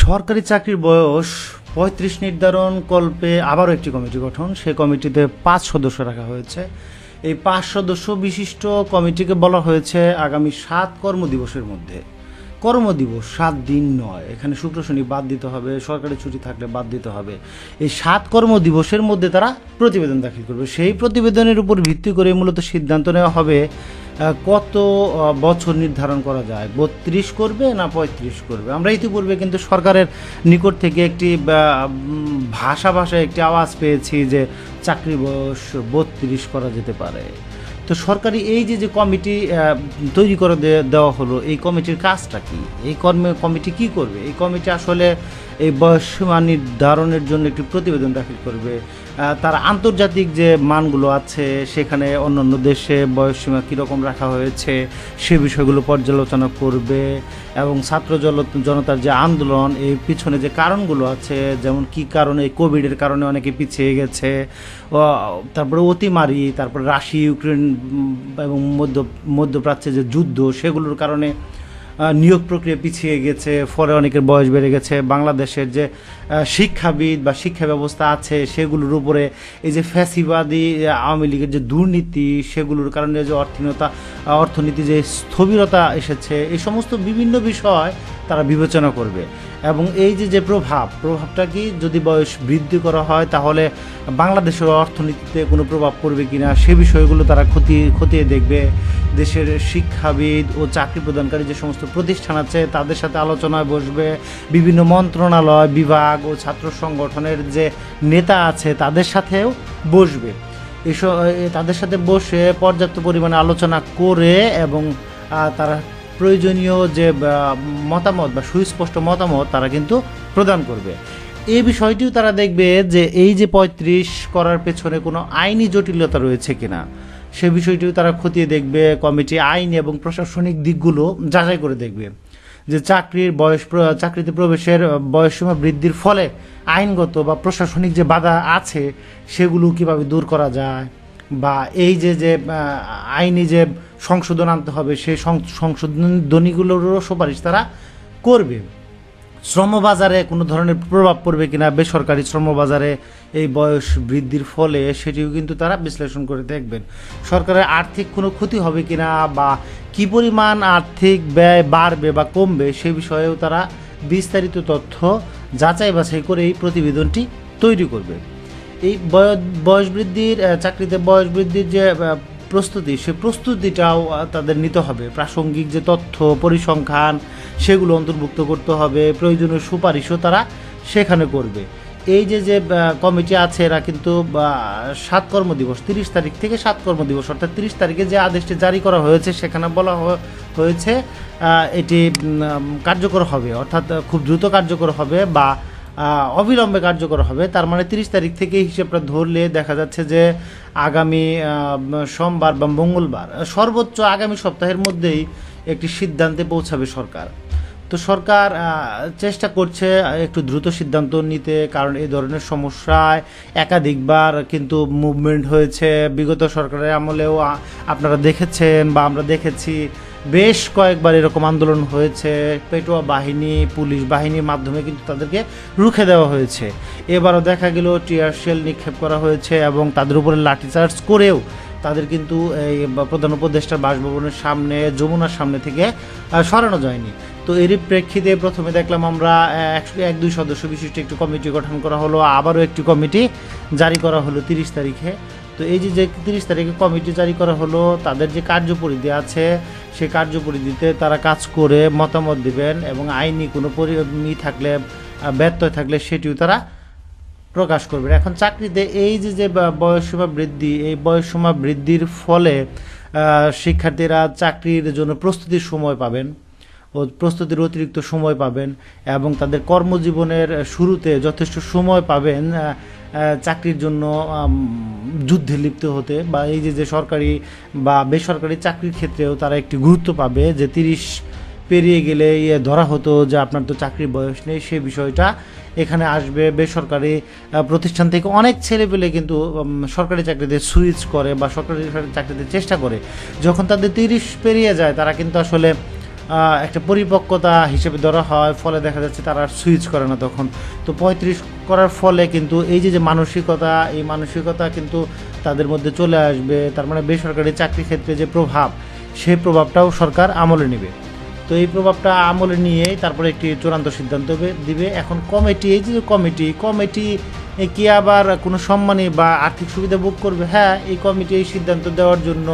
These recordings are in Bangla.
সরকারি চাকরির বয়স ৩৫ নির্ধারণ কল্পে আবারও একটি কমিটি গঠন। সেই কমিটিতে ৫ সদস্য রাখা হয়েছে। এই ৫ সদস্য বিশিষ্ট কমিটিকে বলা হয়েছে আগামী ৭ কর্মদিবসের মধ্যে, কর্মদিবস ৭ দিন নয়, এখানে শুক্র শনি বাদ দিতে হবে, সরকারি ছুটি থাকলে বাদ দিতে হবে। এই ৭ কর্মদিবসের মধ্যে তারা প্রতিবেদন দাখিল করবে। সেই প্রতিবেদনের উপর ভিত্তি করে মূলত সিদ্ধান্ত নেওয়া হবে কত বছর নির্ধারণ করা যায়, ৩২ করবে না ৩৫ করবে। আমরা ইতিপূর্বে কিন্তু সরকারের নিকট থেকে একটি ভাষায় একটি আওয়াজ পেয়েছি যে চাকরি বয়স ৩২ করা যেতে পারে। তো সরকারি এই যে কমিটি তৈরি করে দেওয়া হলো, এই কমিটির কাজটা কি? এই কমিটি কি করবে? এই কমিটি আসলে এই বয়সসীমা নির্ধারণের জন্য একটি প্রতিবেদন দাখিল করবে। তার আন্তর্জাতিক যে মানগুলো আছে সেখানে অন্যান্য দেশে বয়সসীমা কীরকম রাখা হয়েছে সে বিষয়গুলো পর্যালোচনা করবে এবং ছাত্র জনতার যে আন্দোলন, এই পিছনে যে কারণগুলো আছে, যেমন কি কারণে এই কোভিডের কারণে অনেকে পিছিয়ে গেছে, তারপরে অতিমারি, তারপরে রাশিয়া ইউক্রেন এবং মধ্যপ্রাচ্যে যে যুদ্ধ, সেগুলোর কারণে নিয়োগ প্রক্রিয়া পিছিয়ে গেছে, ফলে অনেকের বয়স বেড়ে গেছে। বাংলাদেশের যে শিক্ষাবিদ বা শিক্ষা ব্যবস্থা আছে সেগুলোর উপরে এই যে ফ্যাসিবাদী আওয়ামী লীগের যে দুর্নীতি, সেগুলোর কারণে যে অর্থনীতি যে স্থবিরতা এসেছে, এই সমস্ত বিভিন্ন বিষয় তারা বিবেচনা করবে। এবং এই যে প্রভাবটা কি, যদি বয়স বৃদ্ধি করা হয় তাহলে বাংলাদেশের অর্থনীতিতে কোনো প্রভাব পড়বে কিনা, সে বিষয়গুলো তারা খতিয়ে দেখবে। দেশের শিক্ষাবিদ ও চাকরি প্রদানকারী যে সমস্ত প্রতিষ্ঠান আছে তাদের সাথে আলোচনায় বসবে, বিভিন্ন মন্ত্রণালয়, বিভাগ ও ছাত্র সংগঠনের যে নেতা আছে তাদের সাথেও বসবে। তাদের সাথে বসে পর্যাপ্ত পরিমাণে আলোচনা করে এবং তারা প্রয়োজনীয় যে মতামত বা সুস্পষ্ট মতামত তারা কিন্তু প্রদান করবে। এই বিষয়টিও তারা দেখবে যে এই যে ৩৫ করার পেছনে কোনো আইনি জটিলতা রয়েছে কিনা, সে বিষয়টিও তারা খতিয়ে দেখবে। কমিটি আইনি এবং প্রশাসনিক দিকগুলো যাচাই করে দেখবে যে চাকরিতে প্রবেশের বয়সসীমা বৃদ্ধির ফলে আইনগত বা প্রশাসনিক যে বাধা আছে সেগুলো কিভাবে দূর করা যায়, বা এই যে আইনি যে সংশোধন আনতে হবে সেই সংশোধনীগুলোরও সুপারিশ তারা করবে। শ্রমবাজারে কোনো ধরনের প্রভাব পড়বে কিনা বেসরকারি শ্রমবাজারে এই বয়স বৃদ্ধির ফলে, সেটিও কিন্তু তারা বিশ্লেষণ করে দেখবেন। সরকারের আর্থিক কোনো ক্ষতি হবে কিনা বা কী পরিমাণ আর্থিক ব্যয় বাড়বে বা কমবে, সে বিষয়েও তারা বিস্তারিত তথ্য যাচাই বাছাই করে এই প্রতিবেদনটি তৈরি করবে। এই চাকরিতে বয়স বৃদ্ধির যে প্রস্তুতি, সে প্রস্তুতিটাও তাদের নিতে হবে। প্রাসঙ্গিক যে তথ্য পরিসংখ্যান সেগুলো অন্তর্ভুক্ত করতে হবে, প্রয়োজনীয় সুপারিশও তারা সেখানে করবে। এই যে কমিটি আছে এরা কিন্তু ৭ কর্মদিবস, ৩০ তারিখ থেকে ৭ কর্মদিবস অর্থাৎ ৩০ তারিখে যে আদেশটি জারি করা হয়েছে সেখানে বলা হয়েছে এটি কার্যকর হবে, অর্থাৎ খুব দ্রুত কার্যকর হবে বা অবিলম্বে কার্যকর হবে। তার মানে ৩০ তারিখ থেকে হিসেবটা ধরলে দেখা যাচ্ছে যে আগামী সোমবার বা মঙ্গলবার, সর্বোচ্চ আগামী সপ্তাহের মধ্যেই একটি সিদ্ধান্তে পৌঁছাবে সরকার। তো সরকার চেষ্টা করছে একটু দ্রুত সিদ্ধান্ত নিতে, কারণ এই ধরনের সমস্যায় একাধিকবার কিন্তু মুভমেন্ট হয়েছে। বিগত সরকারের আমলেও আপনারা দেখেছেন বা আমরা দেখেছি, বেশ কয়েকবার এরকম আন্দোলন হয়েছে। পেটোয়া বাহিনী, পুলিশ বাহিনীর মাধ্যমে কিন্তু তাদেরকে রুখে দেওয়া হয়েছে। এবারও দেখা গেল টিয়ার শেল নিক্ষেপ করা হয়েছে এবং তাদের উপরে লাঠিচার্জ করেও তাদের কিন্তু এই প্রধান উপদেষ্টার বাসভবনের সামনে, যমুনার সামনে থেকে সরানো যায়নি। তো এরই প্রেক্ষিতে প্রথমে দেখলাম আমরা ১-২ সদস্য বিশিষ্ট একটি কমিটি গঠন করা হলো, আবারও একটি কমিটি জারি করা হলো ৩০ তারিখে। তো এই যে ৩০ তারিখে কমিটি জারি করা হলো, তাদের যে কার্যপরিধি আছে সেই কার্যপরিধিতে তারা কাজ করে মতামত দেবেন এবং আইনি কোনো থাকলে, ব্যত্যয় থাকলে সেটিও তারা প্রকাশ করবেন। এখন চাকরিতে এই যে বয়সসীমা বৃদ্ধি, এই বয়সসীমা বৃদ্ধির ফলে শিক্ষার্থীরা চাকরির জন্য প্রস্তুতির সময় পাবেন ও প্রস্তুতির অতিরিক্ত সময় পাবেন এবং তাদের কর্মজীবনের শুরুতে যথেষ্ট সময় পাবেন চাকরির জন্য যুদ্ধে লিপ্ত হতে, বা এই যে সরকারি বা বেসরকারি চাকরির ক্ষেত্রেও তারা একটি গুরুত্ব পাবে যে ৩০ পেরিয়ে গেলে ধরা হতো যে আপনার তো চাকরির বয়স নেই, সেই বিষয়টা এখানে আসবে। বেসরকারি প্রতিষ্ঠান থেকে অনেক ছেলেপেলে কিন্তু সরকারি চাকরিতে সুইচ করে বা সরকারি চাকরিতে চেষ্টা করে, যখন তাদের ৩০ পেরিয়ে যায় তারা কিন্তু আসলে একটা পরিপক্কতা হিসেবে ধরা হয়, ফলে দেখা যাচ্ছে তারা আর সুইচ করে না তখন। তো 35 করার ফলে কিন্তু এই যে মানসিকতা, এই মানসিকতা কিন্তু তাদের মধ্যে চলে আসবে। তার মানে বেসরকারি চাকরি ক্ষেত্রে যে প্রভাব, সেই প্রভাবটাও সরকার আমলে নেবে। তো এই প্রভাবটা আমলে নিয়েই তারপরে একটি চূড়ান্ত সিদ্ধান্ত দিবে। এখন কমিটি, এই যে কমিটি কি আবার কোনো সম্মানী বা আর্থিক সুবিধা ভোগ করবে? হ্যাঁ, এই কমিটি এই সিদ্ধান্ত দেওয়ার জন্য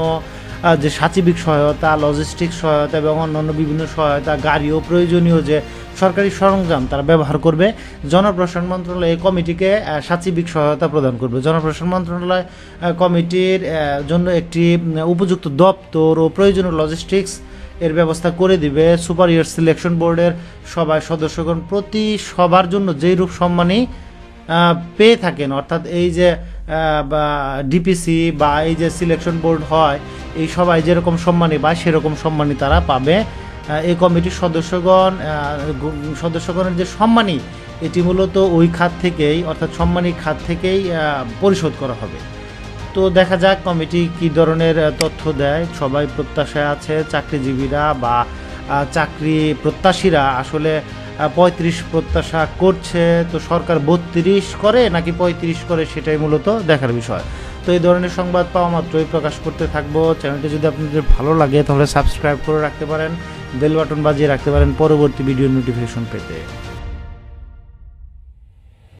যে সাচিবিক সহায়তা, লজিস্টিক সহায়তা এবং অন্যান্য বিভিন্ন সহায়তা, গাড়ি ও প্রয়োজনীয় যে সরকারি সরঞ্জাম তারা ব্যবহার করবে। জনপ্রশাসন মন্ত্রণালয় এই কমিটিকে সাচিবিক সহায়তা প্রদান করবে। জনপ্রশাসন মন্ত্রণালয় কমিটির জন্য একটি উপযুক্ত দপ্তর ও প্রয়োজনীয় লজিস্টিক্স এর ব্যবস্থা করে দিবে। সুপারিয়র সিলেকশন বোর্ডের সবাই সদস্যগণ প্রতি সবার জন্য যেই রূপ সম্মানী পেয়ে থাকেন, অর্থাৎ এই যে ডিপিসি বা এই যে সিলেকশন বোর্ড হয়, এই সবাই যেরকম সম্মানী পায় সেরকম সম্মানী তারা পাবে। এই কমিটির সদস্যগণের যে সম্মানী, এটি মূলত ওই খাত থেকেই, অর্থাৎ সম্মানী খাত থেকেই পরিশোধ করা হবে। তো দেখা যাক কমিটি কি ধরনের তথ্য দেয়। সবাই প্রত্যাশায় আছে, চাকরিজীবীরা বা চাকরি প্রত্যাশীরা আসলে 35 প্রত্যাশা করছে। তো সরকার 32 করে নাকি 35 করে, সেটাই মূলত দেখার বিষয়। তো এই ধরনের সংবাদ পাওয়া মাত্রই প্রকাশ করতে থাকবো। চ্যানেলটি যদি আপনাদের ভালো লাগে তাহলে সাবস্ক্রাইব করে রাখতে পারেন, বেল বাটন বাজিয়ে রাখতে পারেন পরবর্তী ভিডিও নোটিফিকেশন পেতে।